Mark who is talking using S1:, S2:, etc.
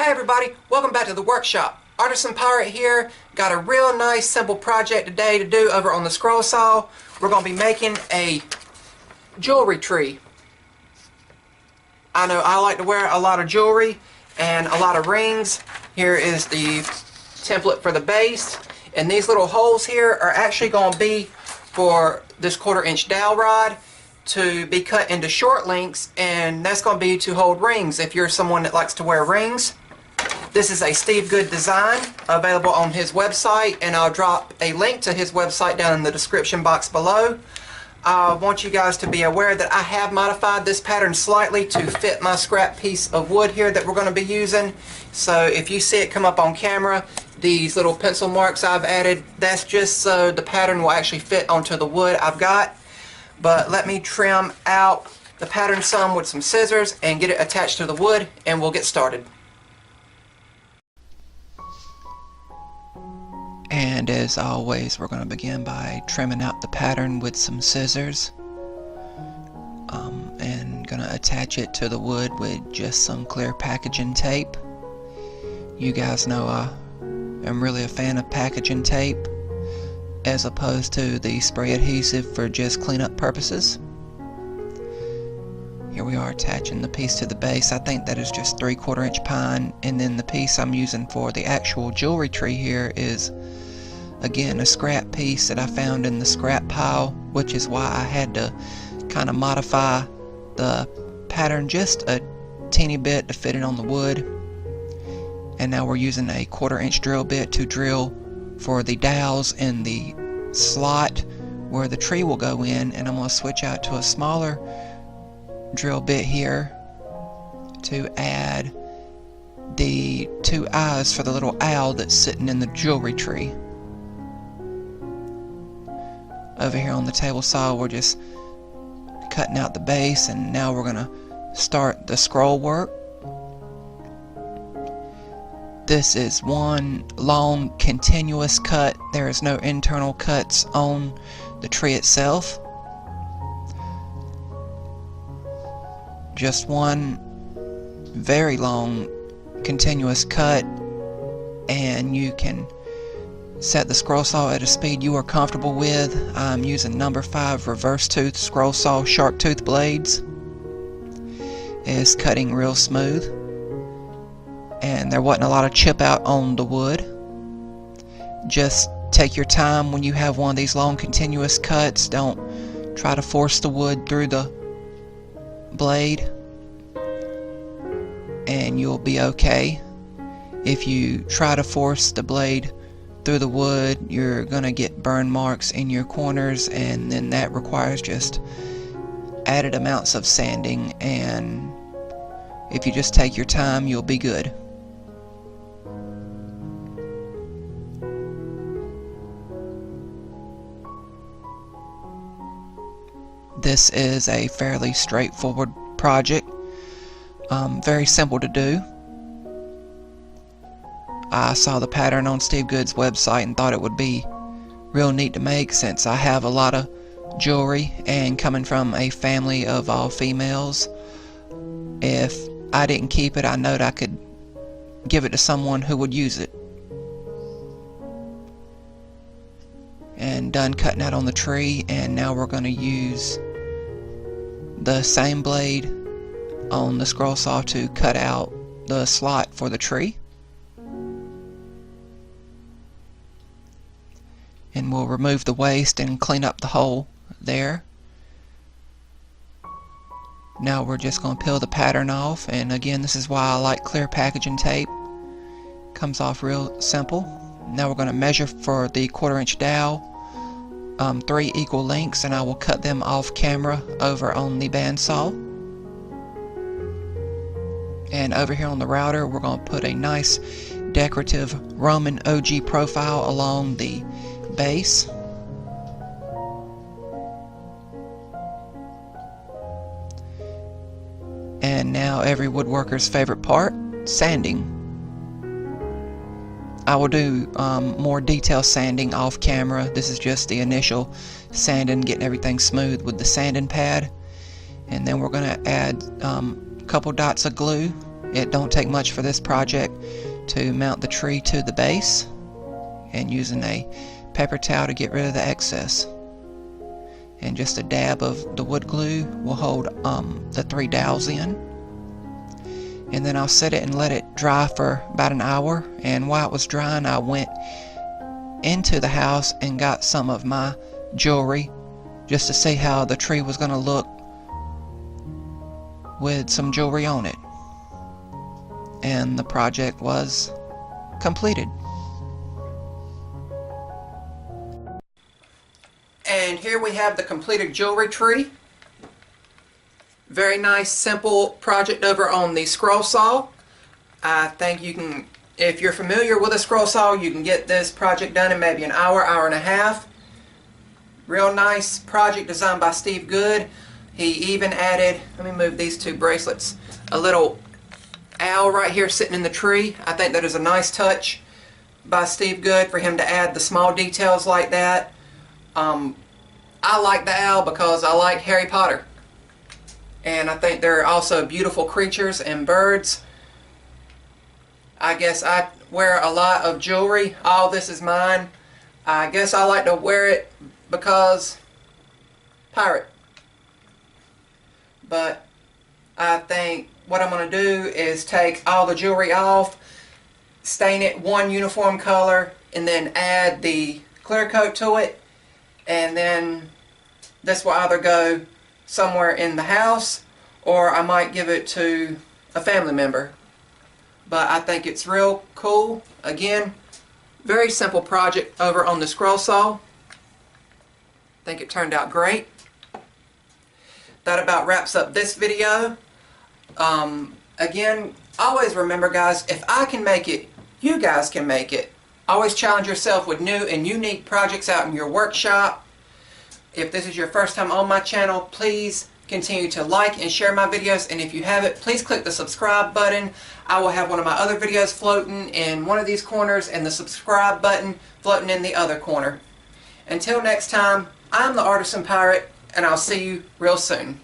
S1: Hey everybody, welcome back to the workshop. Artisan Pirate here. Got a real nice simple project today to do over on the scroll saw. We're going to be making a jewelry tree. I know I like to wear a lot of jewelry and a lot of rings. Here is the template for the base. And these little holes here are actually going to be for this 1/4-inch dowel rod to be cut into short lengths, and that's going to be to hold rings if you're someone that likes to wear rings. This is a Steve Good design available on his website, and I'll drop a link to his website down in the description box below. I want you guys to be aware that I have modified this pattern slightly to fit my scrap piece of wood here that we're going to be using. So if you see it come up on camera, these little pencil marks I've added, that's just so the pattern will actually fit onto the wood I've got. But let me trim out the pattern some with some scissors and get it attached to the wood, and we'll get started. And as always, we're going to begin by trimming out the pattern with some scissors, and going to attach it to the wood with just some clear packaging tape. You guys know I am really a fan of packaging tape as opposed to the spray adhesive for just cleanup purposes. Here we are attaching the piece to the base. I think that is just 3/4-inch pine, and then the piece I'm using for the actual jewelry tree here is again a scrap piece that I found in the scrap pile, which is why I had to kind of modify the pattern just a teeny bit to fit it on the wood. And now we're using a 1/4-inch drill bit to drill for the dowels in the slot where the tree will go in, and I'm going to switch out to a smaller drill bit here to add the 2 eyes for the little owl that's sitting in the jewelry tree. Over here on the table saw, we're just cutting out the base, and now we're going to start the scroll work. This is one long continuous cut. There is no internal cuts on the tree itself. Just one very long continuous cut, and you can set the scroll saw at a speed you are comfortable with. I'm using number 5 reverse tooth scroll saw sharp tooth blades. It's cutting real smooth, and there wasn't a lot of chip out on the wood. Just take your time when you have one of these long continuous cuts. Don't try to force the wood through the blade, and you'll be okay. If you try to force the blade through the wood, you're gonna get burn marks in your corners, and then that requires just added amounts of sanding, and if you just take your time, you'll be good. This is a fairly straightforward project, very simple to do. I saw the pattern on Steve Good's website and thought it would be real neat to make, since I have a lot of jewelry, and coming from a family of all females, if I didn't keep it, I know that I could give it to someone who would use it. And done cutting out on the tree, and now we're going to use the same blade on the scroll saw to cut out the slot for the tree. And we'll remove the waste and clean up the hole there. Now we're just going to peel the pattern off, and again, this is why I like clear packaging tape. Comes off real simple. Now we're going to measure for the 1/4-inch dowel, 3 equal lengths, and I will cut them off camera over on the bandsaw. And over here on the router, we're going to put a nice decorative Roman OG profile along the base. And now every woodworker's favorite part, sanding. I will do more detailed sanding off camera. This is just the initial sanding, getting everything smooth with the sanding pad, and then we're going to add a couple dots of glue It don't take much for this project to mount the tree to the base, and using a paper towel to get rid of the excess. And just a dab of the wood glue will hold the 3 dowels in. And then I'll set it and let it dry for about an hour. And while it was drying, I went into the house and got some of my jewelry just to see how the tree was going to look with some jewelry on it. And the project was completed. And here we have the completed jewelry tree. Very nice, simple project over on the scroll saw. I think you can, if you're familiar with a scroll saw, you can get this project done in maybe an hour, hour and a half. Real nice project designed by Steve Good. He even added, let me move these 2 bracelets, a little owl right here sitting in the tree. I think that is a nice touch by Steve Good for him to add the small details like that. I like the owl because I like Harry Potter, and I think they're also beautiful creatures and birds. I guess I wear a lot of jewelry. All this is mine. I guess I like to wear it because pirate. But I think what I'm going to do is take all the jewelry off, stain it one uniform color, and then add the clear coat to it. And then this will either go somewhere in the house, or I might give it to a family member. But I think it's real cool. Again, very simple project over on the scroll saw. I think it turned out great. That about wraps up this video. Again, always remember, guys, if I can make it, you guys can make it. Always challenge yourself with new and unique projects out in your workshop. If this is your first time on my channel, please continue to like and share my videos. And if you haven't, please click the subscribe button. I will have one of my other videos floating in one of these corners and the subscribe button floating in the other corner. Until next time, I'm the Artisan Pirate, and I'll see you real soon.